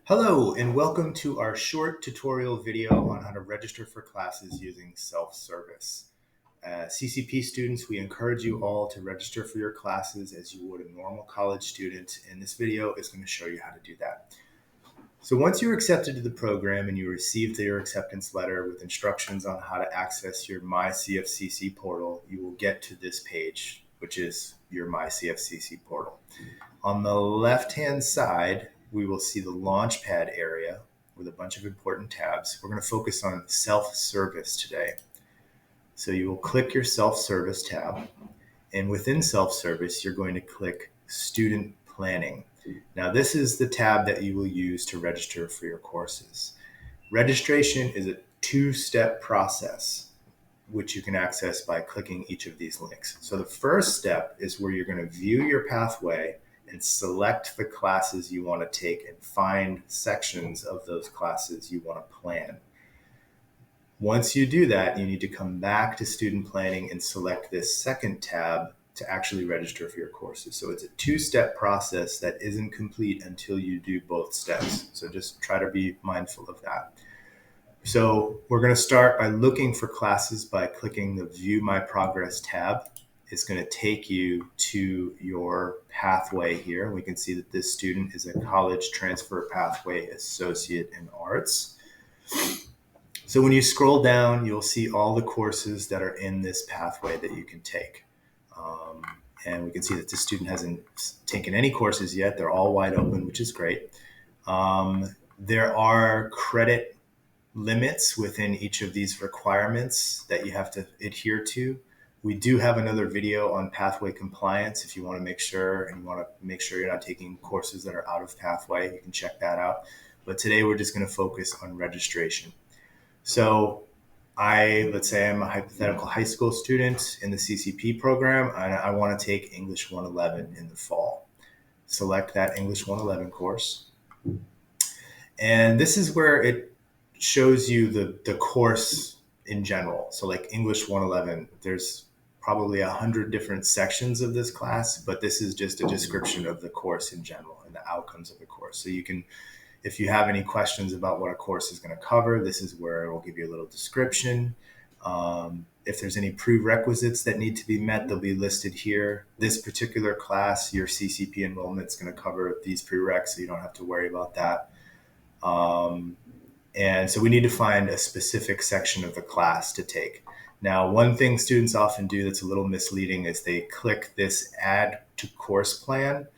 Hello and welcome to our short tutorial video on how to register for classes using self-service. CCP students, we encourage you all to register for your classes as you would a normal college student, and this video is going to show you how to do that. So once you're accepted to the program and you received your acceptance letter with instructions on how to access your MyCFCC portal, you will get to this page, which is your MyCFCC portal. On the left-hand side, we will see the Launchpad area with a bunch of important tabs. We're going to focus on self-service today. So you will click your self-service tab, and within self-service, you're going to click Student Planning. Now, this is the tab that you will use to register for your courses. Registration is a two-step process, which you can access by clicking each of these links. So the first step is where you're going to view your pathway and select the classes you want to take and find sections of those classes you want to plan. Once you do that, you need to come back to student planning and select this second tab to actually register for your courses. So it's a two-step process that isn't complete until you do both steps. So just try to be mindful of that. So we're going to start by looking for classes by clicking the View My Progress tab. It's going to take you to your pathway here. We can see that this student is a college transfer pathway associate in arts. So when you scroll down, you'll see all the courses that are in this pathway that you can take. And we can see that this student hasn't taken any courses yet. They're all wide open, which is great. There are credit limits within each of these requirements that you have to adhere to. We do have another video on pathway compliance. If you want to make sure you're not taking courses that are out of pathway, you can check that out. But today we're just going to focus on registration. So let's say I'm a hypothetical high school student in the CCP program, and I want to take English 111 in the fall. Select that English 111 course. And this is where it shows you the course in general. So like English 111, there's probably 100 different sections of this class, but this is just a description of the course in general and the outcomes of the course. So you can, if you have any questions about what a course is going to cover, this is where it will give you a little description. If there's any prerequisites that need to be met, they'll be listed here. This particular class, your CCP enrollment is going to cover these prereqs, so you don't have to worry about that. And so we need to find a specific section of the class to take. Now, one thing students often do that's a little misleading is they click this Add to Course Plan.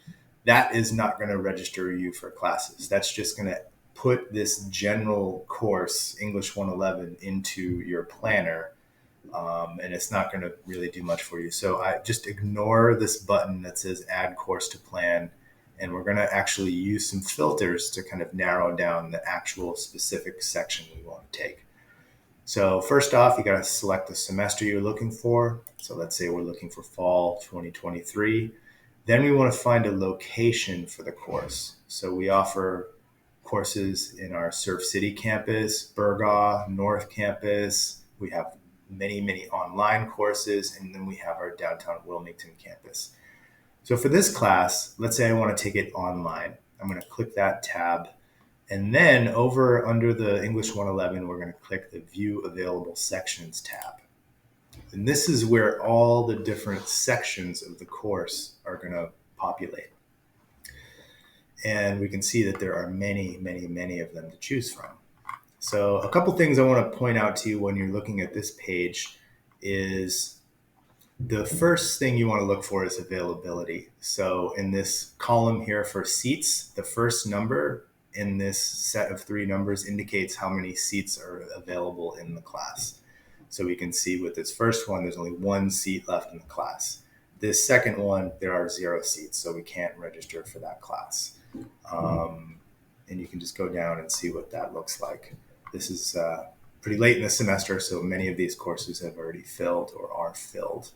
That is not going to register you for classes. That's just going to put this general course, English 111, into your planner, and it's not going to really do much for you. So I just ignore this button that says Add Course to Plan, and we're going to actually use some filters to kind of narrow down the actual specific section we want to take. So first off, you got to select the semester you're looking for. So let's say we're looking for fall 2023. Then we want to find a location for the course. So we offer courses in our Surf City campus, Burgaw, North campus. We have many, many online courses, and then we have our downtown Wilmington campus. So for this class, let's say I want to take it online. I'm going to click that tab. And then over under the English 111, we're going to click the View Available Sections tab. And this is where all the different sections of the course are going to populate. And we can see that there are many, many, many of them to choose from. So a couple things I want to point out to you when you're looking at this page is the first thing you want to look for is availability. So in this column here for seats, the first number in this set of three numbers indicates how many seats are available in the class. So we can see with this first one, there's only one seat left in the class. This second one, there are 0 seats, so we can't register for that class. And you can just go down and see what that looks like. This is pretty late in the semester, so many of these courses have already filled or are filled.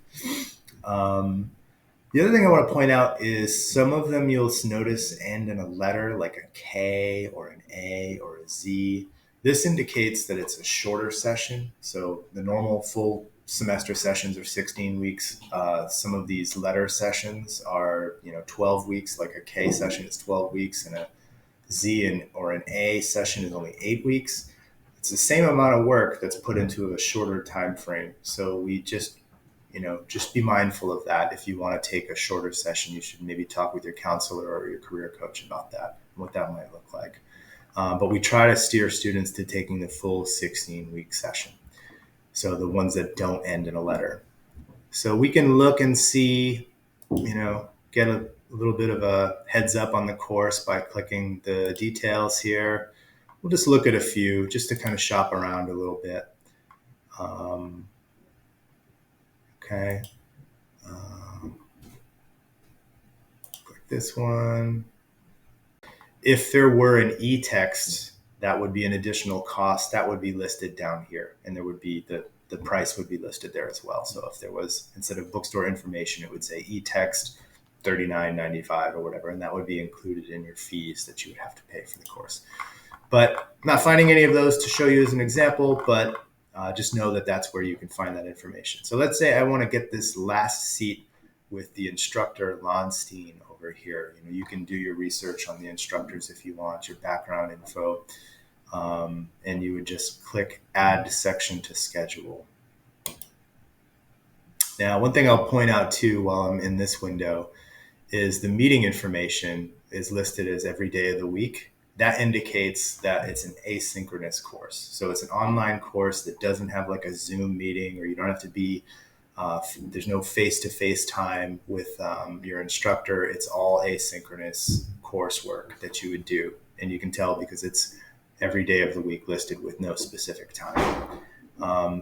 The other thing I want to point out is some of them you'll notice end in a letter like a K or an A or a Z. This indicates that it's a shorter session. So the normal full semester sessions are 16 weeks. Some of these letter sessions are, 12 weeks, like a K session is 12 weeks and a or an A session is only 8 weeks. It's the same amount of work that's put into a shorter time frame. So we just be mindful of that. If you want to take a shorter session, you should maybe talk with your counselor or your career coach about that, what that might look like. But we try to steer students to taking the full 16-week session. So the ones that don't end in a letter. So we can look and see, get a little bit of a heads up on the course by clicking the details here. We'll just look at a few just to kind of shop around a little bit. Okay. Click this one. If there were an e-text, that would be an additional cost that would be listed down here, and there would be the price would be listed there as well. So if there was, instead of bookstore information, it would say e-text $39.95 or whatever, and that would be included in your fees that you would have to pay for the course. But I'm not finding any of those to show you as an example, but just know that that's where you can find that information. So let's say I want to get this last seat with the instructor Lonstein over here. You can do your research on the instructors if you want, your background info, and you would just click Add Section to Schedule. Now, one thing I'll point out too while I'm in this window is the meeting information is listed as every day of the week. That indicates that it's an asynchronous course. So it's an online course that doesn't have like a Zoom meeting, or you don't have to be, there's no face-to-face time with your instructor. It's all asynchronous coursework that you would do. And you can tell because it's every day of the week listed with no specific time.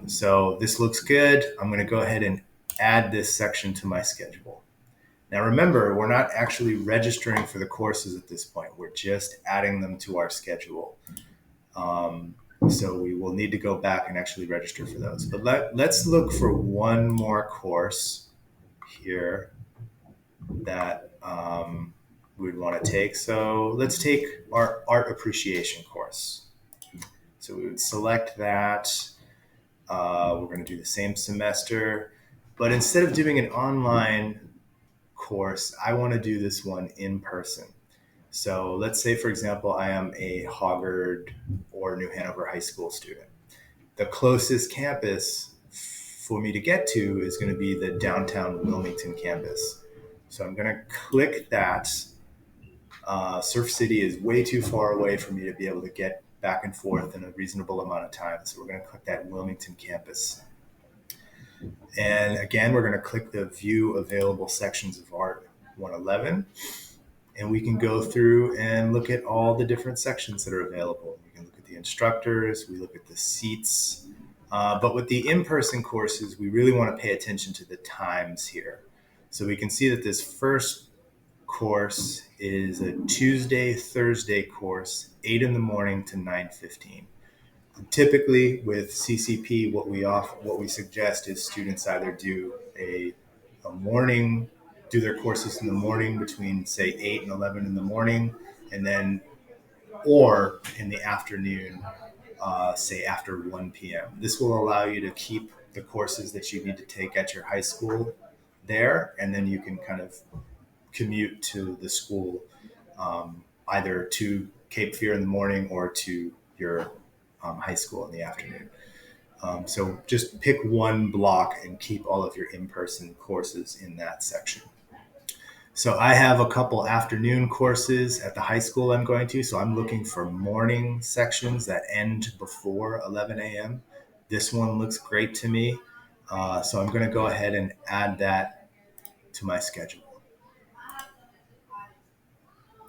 So this looks good. I'm going to go ahead and add this section to my schedule. Now remember, we're not actually registering for the courses at this point. We're just adding them to our schedule. So we will need to go back and actually register for those. But let's look for one more course here that we'd want to take. So let's take our art appreciation course. So we would select that. We're going to do the same semester. But instead of doing an online course, I want to do this one in person. So let's say, for example, I am a Hoggard or New Hanover High School student. The closest campus for me to get to is going to be the downtown Wilmington campus. So I'm going to click that. Surf City is way too far away for me to be able to get back and forth in a reasonable amount of time. So we're going to click that Wilmington campus. And again, we're going to click the View Available Sections of Art 111. And we can go through and look at all the different sections that are available. We can look at the instructors, we look at the seats. But with the in-person courses, we really want to pay attention to the times here. So we can see that this first course is a Tuesday, Thursday course, 8 in the morning to 9:15. Typically with CCP, what we suggest is students either do a morning, do their courses in the morning between say 8 and 11 in the morning, and then, or in the afternoon, say after 1 p.m. This will allow you to keep the courses that you need to take at your high school there, and then you can kind of commute to the school, either to Cape Fear in the morning or to your high school in the afternoon. So just pick one block and keep all of your in-person courses in that section. So I have a couple afternoon courses at the high school I'm going to. So I'm looking for morning sections that end before 11 a.m. This one looks great to me. So I'm going to go ahead and add that to my schedule.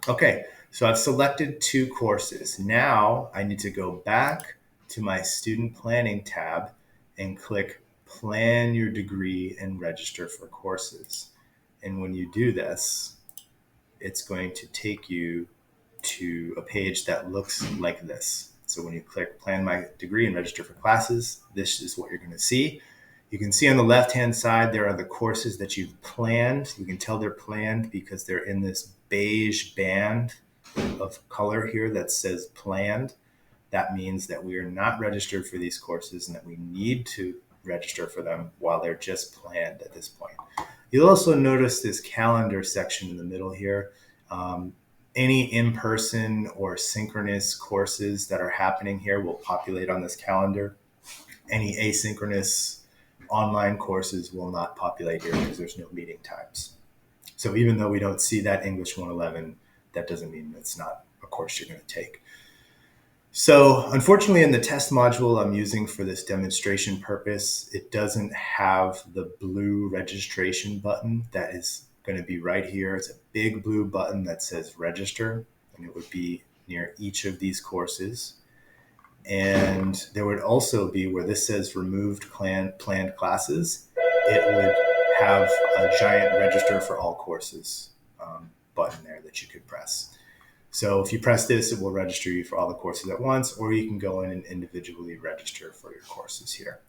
Okay, so I've selected 2 courses. Now I need to go back to my student planning tab and click Plan Your Degree and Register for Courses. And when you do this, it's going to take you to a page that looks like this. So when you click Plan My Degree and Register for Classes, this is what you're going to see. You can see on the left-hand side, there are the courses that you've planned. You can tell they're planned because they're in this beige band of color here that says planned. That means that we are not registered for these courses and that we need to register for them while they're just planned at this point. You'll also notice this calendar section in the middle here. Any in-person or synchronous courses that are happening here will populate on this calendar. Any asynchronous online courses will not populate here because there's no meeting times. So even though we don't see that English 111, that doesn't mean it's not a course you're going to take. So unfortunately, in the test module I'm using for this demonstration purpose, it doesn't have the blue registration button that is going to be right here. It's a big blue button that says register, and it would be near each of these courses. And there would also be, where this says removed planned classes, it would have a giant register for all courses button there that you could press. So if you press this, it will register you for all the courses at once, or you can go in and individually register for your courses here.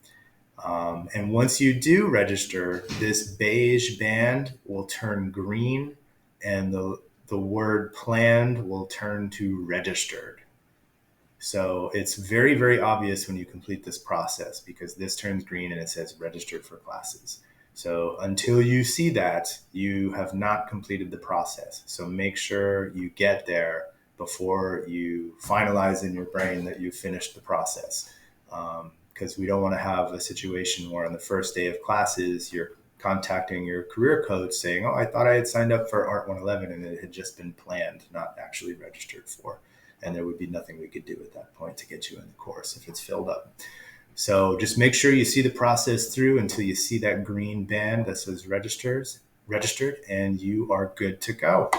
And once you do register, this beige band will turn green, and the word planned will turn to registered. So it's very, very obvious when you complete this process, because this turns green and it says registered for classes. So until you see that, you have not completed the process. So make sure you get there before you finalize in your brain that you finished the process. Because we don't want to have a situation where on the first day of classes, you're contacting your career coach saying, oh, I thought I had signed up for Art 111 and it had just been planned, not actually registered for. And there would be nothing we could do at that point to get you in the course if it's filled up. So just make sure you see the process through until you see that green band that says registered, and you are good to go.